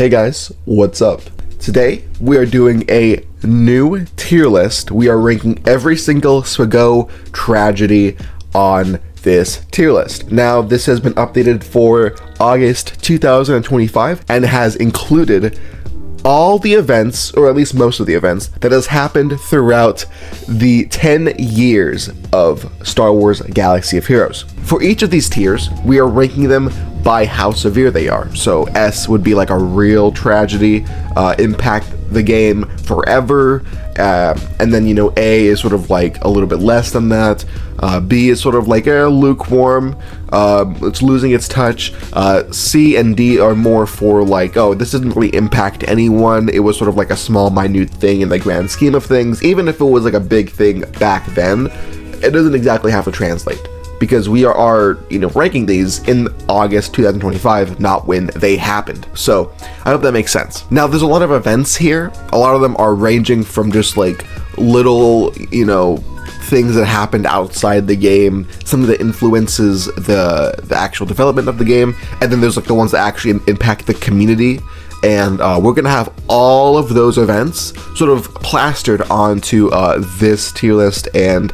Hey guys, what's up? Today we are doing a new tier list. We are ranking every single Swago tragedy on this tier list. Now this has been updated for August 2025 and has included all the events, or at least most of the events, that has happened throughout the 10 years of Star Wars Galaxy of Heroes. For each of these tiers, we are ranking them by how severe they are. So S would be like a real tragedy, impact the game forever, and then A is sort of like a little bit less than that. B is sort of like a lukewarm, it's losing its touch. C and D are more for like, oh, this doesn't really impact anyone. It was sort of like a small, minute thing in the grand scheme of things. Even if it was like a big thing back then, it doesn't exactly have to translate, because we are ranking these in August 2025, not when they happened. So I hope that makes sense. Now there's a lot of events here. A lot of them are ranging from just like little, things that happened outside the game, some of the influences the actual development of the game, and then there's like the ones that actually impact the community. And we're gonna have all of those events sort of plastered onto this tier list, and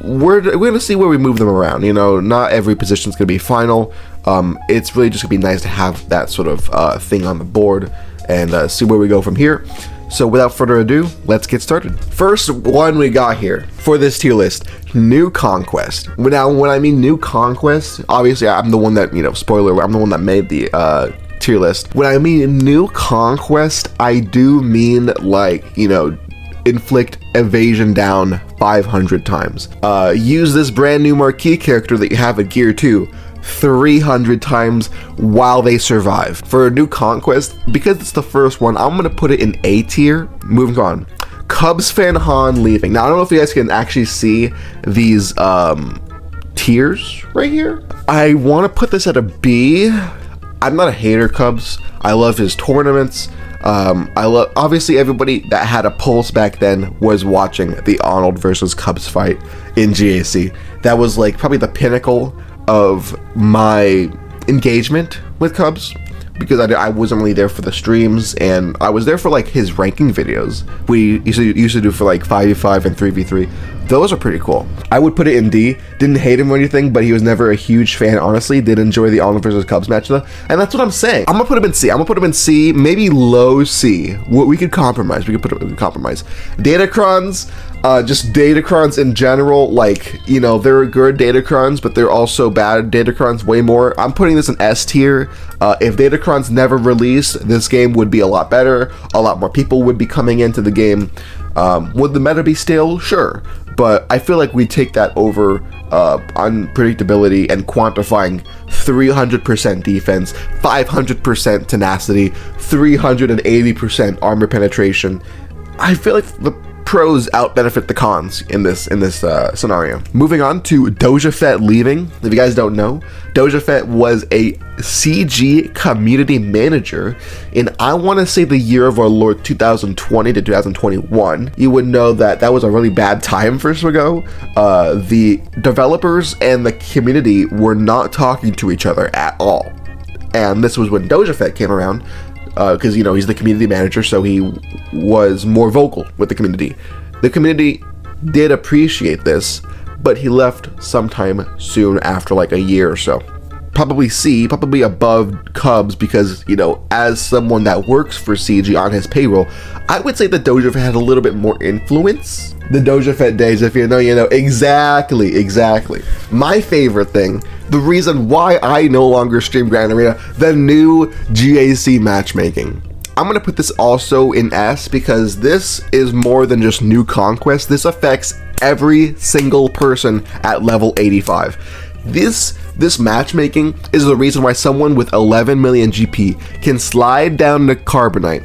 we're gonna see where we move them around. Not every position is gonna be final. It's really just gonna be nice to have that sort of thing on the board and see where we go from here. So without further ado, let's get started. First one we got here for this tier list, New Conquest. Now, when I mean New Conquest, obviously I'm the one that, spoiler, I'm the one that made the tier list. When I mean New Conquest, I do mean like, inflict evasion down 500 times. Use this brand new marquee character that you have at Gear 2 300 times while they survive. For a New Conquest, because it's the first one, I'm gonna put it in A tier. Moving on, Cubs fan Han leaving. Now I don't know if you guys can actually see these tiers right here. I want to put this at a B. I'm not a hater Cubs. I love his tournaments. Obviously everybody that had a pulse back then was watching the Arnold versus Cubs fight in GAC. That was like probably the pinnacle of my engagement with Cubs, because I wasn't really there for the streams, and I was there for like his ranking videos we used to do for like 5v5 and 3v3. Those are pretty cool. I would put it in D. Didn't hate him or anything, but he was never a huge fan, honestly. Did enjoy the Arnold versus Cubs match though, and that's what I'm saying. I'm gonna put him in C. I'm gonna put him in C, maybe low C. We could compromise. We could compromise. Datacrons, just Datacrons in general, like, they're good Datacrons, but they're also bad Datacrons way more. I'm putting this in S tier. If Datacrons never released, this game would be a lot better. A lot more people would be coming into the game. Would the meta be stale? Sure. But I feel like we take that over unpredictability and quantifying 300% defense, 500% tenacity, 380% armor penetration. I feel like the pros out-benefit the cons in this scenario. Moving on to Doja Fett leaving. If you guys don't know, Doja Fett was a CG community manager in, I want to say, the year of our Lord 2020 to 2021. You would know that was a really bad time for Swago. The developers and the community were not talking to each other at all. And this was when Doja Fett came around, because he's the community manager, so he was more vocal with the community. The community did appreciate this, but he left sometime soon after, like a year or so. Probably C, probably above Cubs, because as someone that works for CG on his payroll, I would say that Doja Fett had a little bit more influence. The Doja Fett days, if you know, exactly. My favorite thing, the reason why I no longer stream Grand Arena, the new GAC matchmaking. I'm gonna put this also in S, because this is more than just New Conquest. This affects every single person at level 85. This matchmaking is the reason why someone with 11 million GP can slide down to Carbonite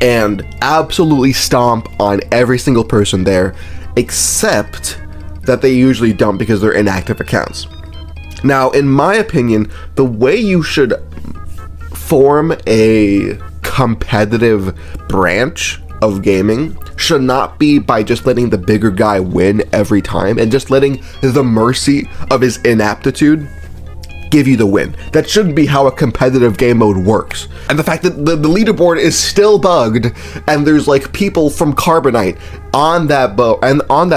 and absolutely stomp on every single person there, except that they usually don't, because they're inactive accounts. Now, in my opinion, the way you should form a competitive branch of gaming should not be by just letting the bigger guy win every time and just letting the mercy of his inaptitude give you the win. That shouldn't be how a competitive game mode works. And the fact that the leaderboard is still bugged, and there's like people from Carbonite on that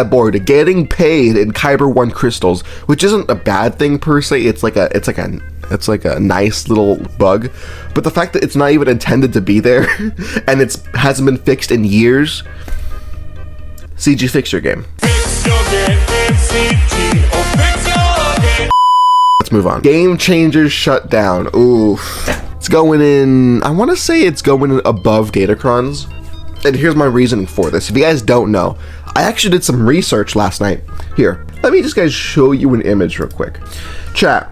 board getting paid in Kyber 1 crystals, which isn't a bad thing per se. It's like a nice little bug. But the fact that it's not even intended to be there and it hasn't been fixed in years. CG, fix your game. Fix your game, MCG. Oh, fix your game. Let's move on. Game changers shut down. Ooh. It's going in, I want to say it's going in above Datacrons. And here's my reasoning for this. If you guys don't know, I actually did some research last night. Here, let me just guys show you an image real quick. Chat.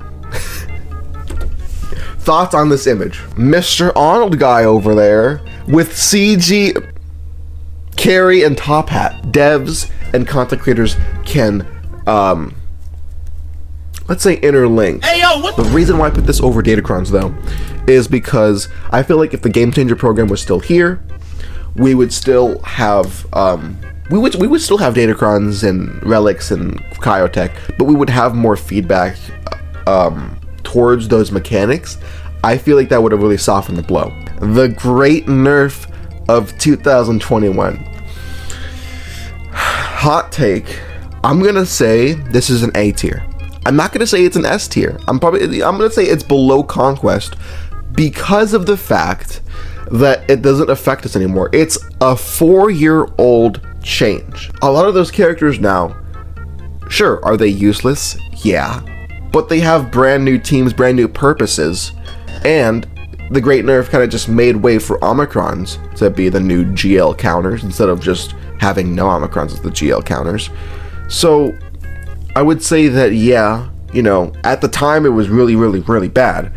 Thoughts on this image? Mr. Arnold guy over there with CG, Carrie, and Top Hat. Devs and content creators can, let's say, interlink. Hey, yo, what the reason why I put this over Datacrons though is because I feel like if the Game Changer program was still here, we would still have we would still have Datacrons and relics and Kyrotech, but we would have more feedback towards those mechanics. I feel like that would have really softened the blow. The great nerf of 2021. Hot take. I'm gonna say this is an A tier. I'm not gonna say it's an S tier. I'm gonna say it's below Conquest because of the fact that it doesn't affect us anymore. It's a 4-year-old change. A lot of those characters now, sure, are they useless? Yeah. But they have brand new teams, brand new purposes, and the Great Nerf kind of just made way for Omicrons to be the new GL counters instead of just having no Omicrons as the GL counters. So I would say that, yeah, you know, at the time it was really, really, really bad.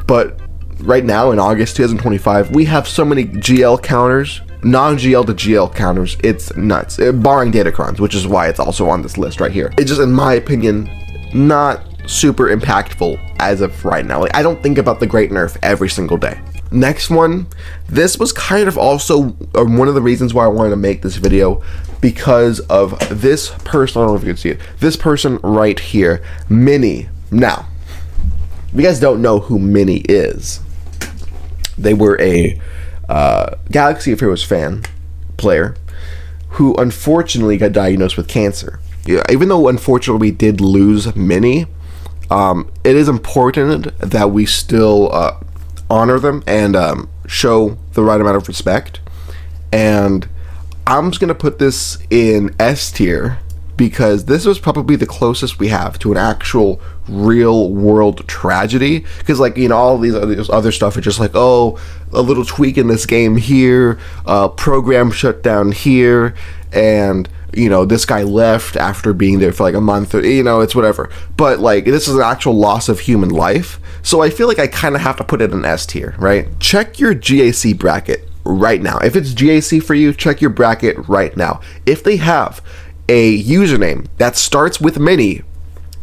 But right now in August 2025, we have so many GL counters, non-GL to GL counters, it's nuts. Barring Datacrons, which is why it's also on this list right here. It's just, in my opinion, not super impactful as of right now. Like, I don't think about the Great Nerf every single day. Next one, this was kind of also one of the reasons why I wanted to make this video, because of this person. I don't know if you can see it. This person right here, Minnie. Now, if you guys don't know who Minnie is, they were a Galaxy of Heroes fan player who unfortunately got diagnosed with cancer. Yeah, even though unfortunately we did lose Minnie, it is important that we still honor them and show the right amount of respect. And I'm just gonna put this in S tier because this was probably the closest we have to an actual real world tragedy. Because, like, you know, all these other stuff are just like, oh, a little tweak in this game here, program shut down here, and, you know, this guy left after being there for like a month, or, you know, it's whatever. But like, this is an actual loss of human life, so I feel like I kind of have to put it in S tier, right? Check your GAC bracket right now. If it's GAC for you, check your bracket right now. If they have a username that starts with Minnie,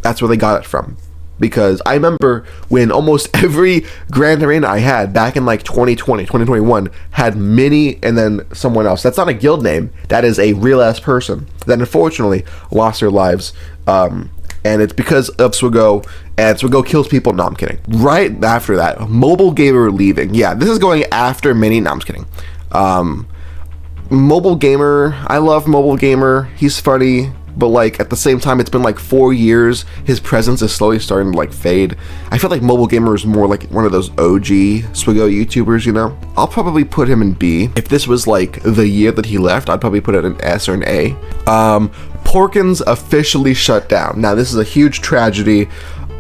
that's where they got it from. Because I remember when almost every Grand Arena I had back in like 2020, 2021 had Minnie and then someone else. That's not a guild name. That is a real ass person that unfortunately lost their lives. And it's because of Swago, and Swago kills people. No, I'm kidding. Right after that, Mobile Gamer leaving. Yeah, this is going after Minnie. No, I'm just kidding. Mobile Gamer, I love Mobile Gamer. He's funny. But like, at the same time, it's been like 4 years. His presence is slowly starting to like fade. I feel like Mobile Gamer is more like one of those OG Swago YouTubers, you know? I'll probably put him in B. If this was like the year that he left, I'd probably put it in S or an A. Porkins officially shut down. Now, this is a huge tragedy.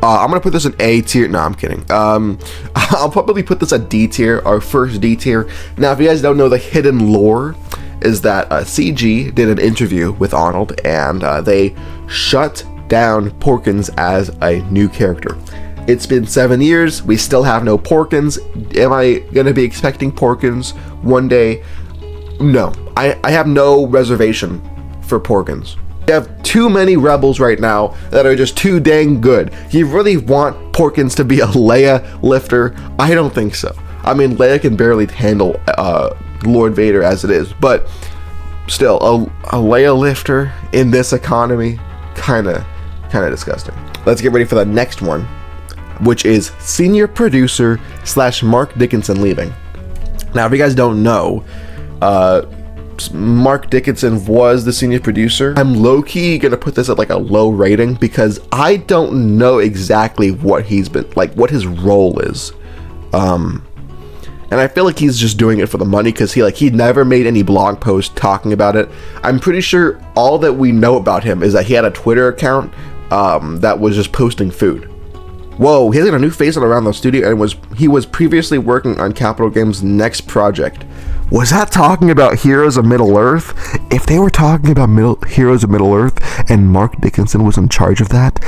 I'm gonna put this in A tier. No, I'm kidding. I'll probably put this at D tier, our first D tier. Now, if you guys don't know the hidden lore, is that CG did an interview with Arnold, and they shut down Porkins as a new character. It's been 7 years, we still have no Porkins. Am I gonna be expecting Porkins one day? No, I have no reservation for Porkins. You have too many rebels right now that are just too dang good. You really want Porkins to be a Leia lifter? I don't think so. I mean, Leia can barely handle Lord Vader as it is, but still, a Leia lifter in this economy, kind of disgusting. Let's get ready for the next one. which is senior producer / Mark Dickinson leaving. Now, if you guys don't know, Mark Dickinson was the senior producer. I'm low-key gonna put this at like a low rating because I don't know exactly what he's been like, what his role is. And I feel like he's just doing it for the money because he never made any blog posts talking about it. I'm pretty sure all that we know about him is that he had a Twitter account that was just posting food. Whoa, he has got a new face on Around the Studio, and he was previously working on Capital Games' next project. Was that talking about Heroes of Middle-earth? If they were talking about Heroes of Middle-earth and Mark Dickinson was in charge of that,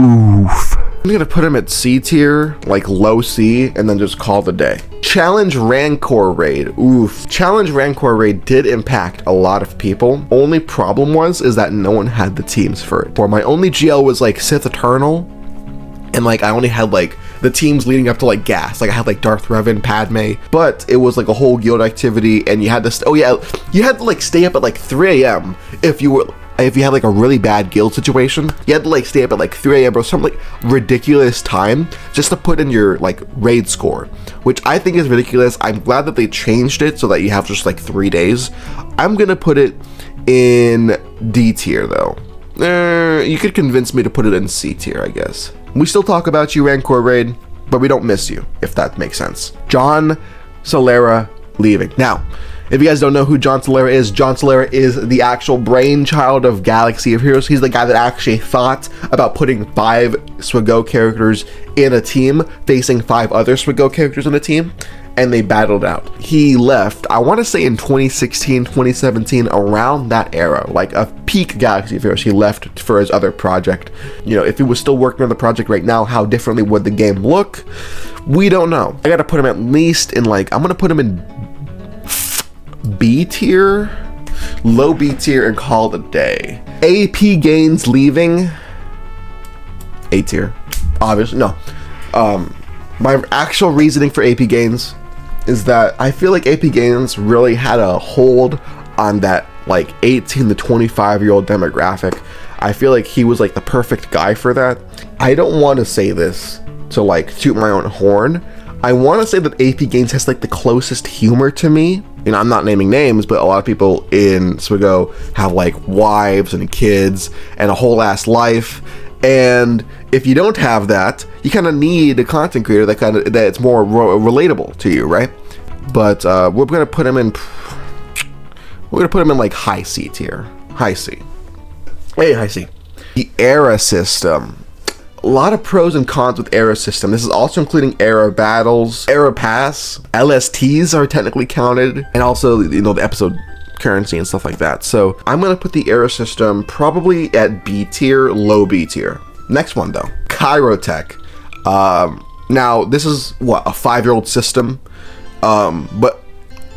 oof. I'm gonna put him at C tier, like low C, and then just call the day. Challenge Rancor raid. Oof. Challenge Rancor raid did impact a lot of people. Only problem is that no one had the teams for it. For my only GL was like Sith Eternal, and like I only had like the teams leading up to like gas. Like I had like Darth Revan, Padme, but it was like a whole guild activity, and you had to you had to like stay up at like 3 a.m. if you had like a really bad guild situation. You had to like stay up at like 3 a.m. or some like ridiculous time just to put in your like raid score, which I think is ridiculous. I'm glad that they changed it so that you have just like 3 days. I'm gonna put it in D tier though. You could convince me to put it in C tier, I guess. We still talk about you, Rancor raid, but we don't miss you, if that makes sense. John Salera leaving. Now, if you guys don't know who John Salera is the actual brainchild of Galaxy of Heroes. He's the guy that actually thought about putting 5 SWGO characters in a team, facing 5 other SWGO characters in a team, and they battled out. He left, I want to say in 2016, 2017, around that era, like a peak Galaxy of Heroes. He left for his other project. You know, if he was still working on the project right now, how differently would the game look? We don't know. I gotta put him at least in like, I'm gonna put him in B tier, low B tier, and call it a day. AP Gains leaving, A tier, obviously. No, my actual reasoning for AP Gains is that I feel like AP Gains really had a hold on that like 18 to 25-year-old demographic. I feel like he was like the perfect guy for that. I don't want to say this to like toot my own horn. I want to say that AP Gains has like the closest humor to me. You know, I'm not naming names, but a lot of people in SWGO have like wives and kids and a whole ass life. And if you don't have that, you kind of need a content creator that's more relatable to you, right? But we're gonna put him in like high C tier, high C. Hey, high C. The era system. A lot of pros and cons with era system. This is also including era battles, era pass, LSTs are technically counted, and also, you know, the episode currency and stuff like that. So I'm gonna put the era system probably at B tier, low B tier. Next one though, Kyrotech. Now this is what, a 5-year-old system, but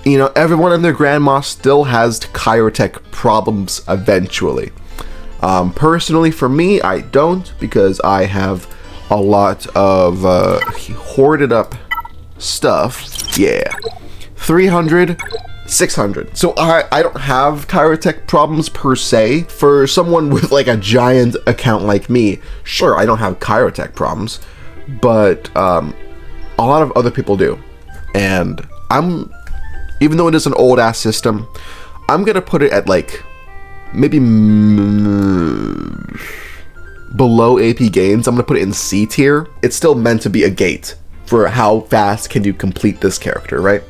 you know, everyone and their grandma still has Kyrotech problems eventually. Personally, for me, I don't, because I have a lot of hoarded up stuff. Yeah, 300, 600. So I don't have Kyrotech problems per se. For someone with like a giant account like me, sure, I don't have Kyrotech problems, but a lot of other people do. And even though it is an old ass system, I'm gonna put it at like maybe below AP Gains. I'm gonna put it in C tier. It's still meant to be a gate for how fast can you complete this character, right?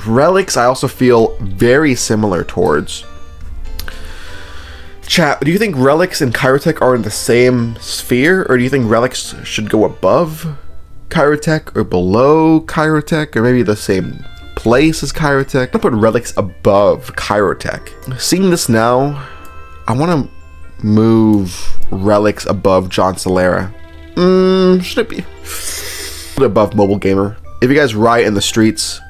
Relics, I also feel very similar towards. Chat, do you think Relics and Kyrotech are in the same sphere, or do you think Relics should go above Kyrotech or below Kyrotech, or maybe the same place as Kyrotech? I'm gonna put Relics above Kyrotech. Seeing this now, I want to move Relics above John Salera. Should it be above Mobile Gamer? If you guys riot in the streets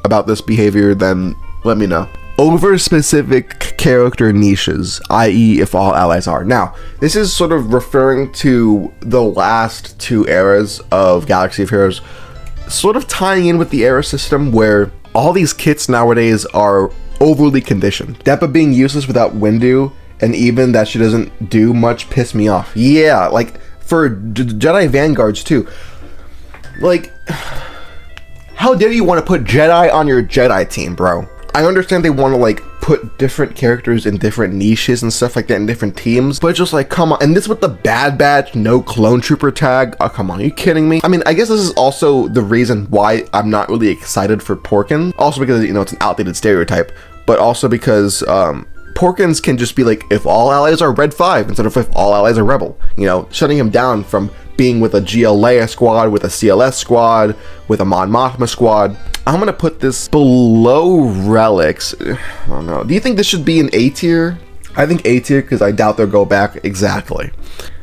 about this behavior, then let me know. Over specific character niches, i.e. if all allies are. Now, this is sort of referring to the last 2 eras of Galaxy of Heroes, sort of tying in with the era system where all these kits nowadays are overly conditioned. Depa being useless without Windu, and even that she doesn't do much, pissed me off. Yeah, like for Jedi Vanguards too. Like, how dare you want to put Jedi on your Jedi team, bro? I understand they want to like put different characters in different niches and stuff like that in different teams, but just like, come on. And this with the Bad Batch, no clone trooper tag. Oh, come on, are you kidding me? I mean, I guess this is also the reason why I'm not really excited for Porkins. Also because, you know, it's an outdated stereotype, but also because Porkins can just be like, if all allies are Red 5 instead of if all allies are Rebel, you know, shutting him down from being with a GLA squad, with a CLS squad, with a Mon Mothma squad. I'm gonna put this below relics. I don't know. Do you think this should be an A tier? I think A tier because I doubt they'll go back exactly.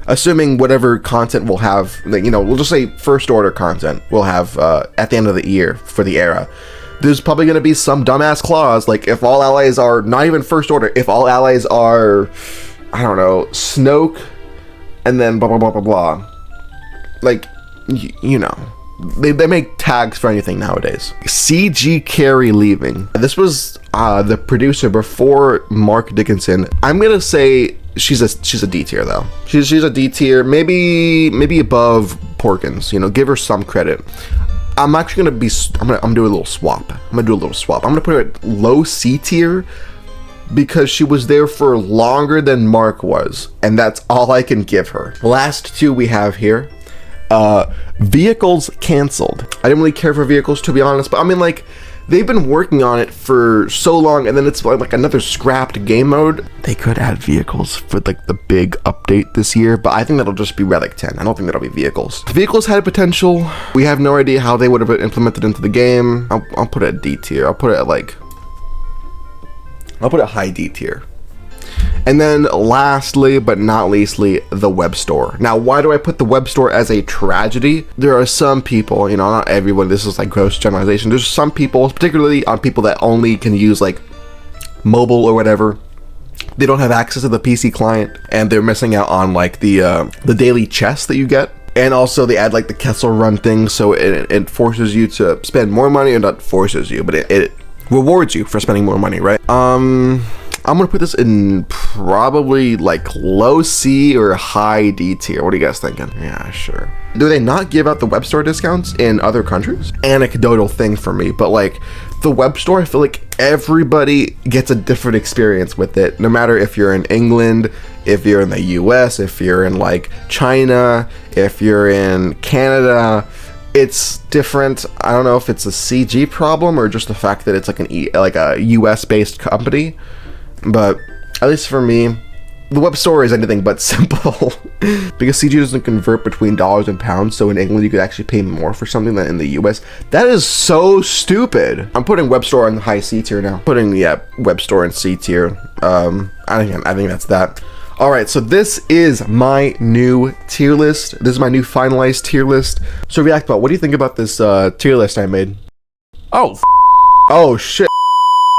Assuming whatever content we'll have, you know, we'll just say first order content we'll have at the end of the year for the era. There's probably gonna be some dumbass clause like if all allies are not even first order, if all allies are, I don't know, Snoke, and then blah blah blah blah blah. Like, you know. They make tags for anything nowadays. CG Carrie leaving. This was the producer before Mark Dickinson. I'm gonna say she's a D tier though. She's a D tier, maybe above Porkins. You know, give her some credit. I'm actually gonna be. I'm gonna do a little swap. I'm gonna put her at low C tier because she was there for longer than Mark was, and that's all I can give her. Last two we have here. Vehicles canceled. I didn't really care for vehicles, to be honest, but I mean, like, they've been working on it for so long, and then it's like another scrapped game mode. They could add vehicles for like the big update this year, but I think that'll just be Relic 10. I don't think that'll be vehicles. Vehicles had potential. We have no idea how they would have been implemented into the game. I'll put it at D tier. I'll put it at high D tier. And then lastly, but not leastly, the web store. Now, why do I put the web store as a tragedy? There are some people, you know, not everyone, this is like gross generalization. There's some people, particularly on people that only can use like mobile or whatever. They don't have access to the PC client and they're missing out on like the daily chests that you get. And also they add like the Kessel Run thing, so it forces you to spend more money, or not forces you, but it rewards you for spending more money, right? I'm gonna put this in probably like low C or high D tier. What are you guys thinking? Yeah, sure. Do they not give out the web store discounts in other countries? Anecdotal thing for me, but like the web store, I feel like everybody gets a different experience with it. No matter if you're in England, if you're in the US, if you're in like China, if you're in Canada, it's different. I don't know if it's a CG problem or just the fact that it's like a US based company. But at least for me, the web store is anything but simple because CG doesn't convert between dollars and pounds. So in England, you could actually pay more for something than in the US. That is so stupid. I'm putting web store in the high C tier now. Putting web store in C tier. I think that's that. All right, so this is my new tier list. This is my new finalized tier list. So React Bot, what do you think about this tier list I made? Oh shit.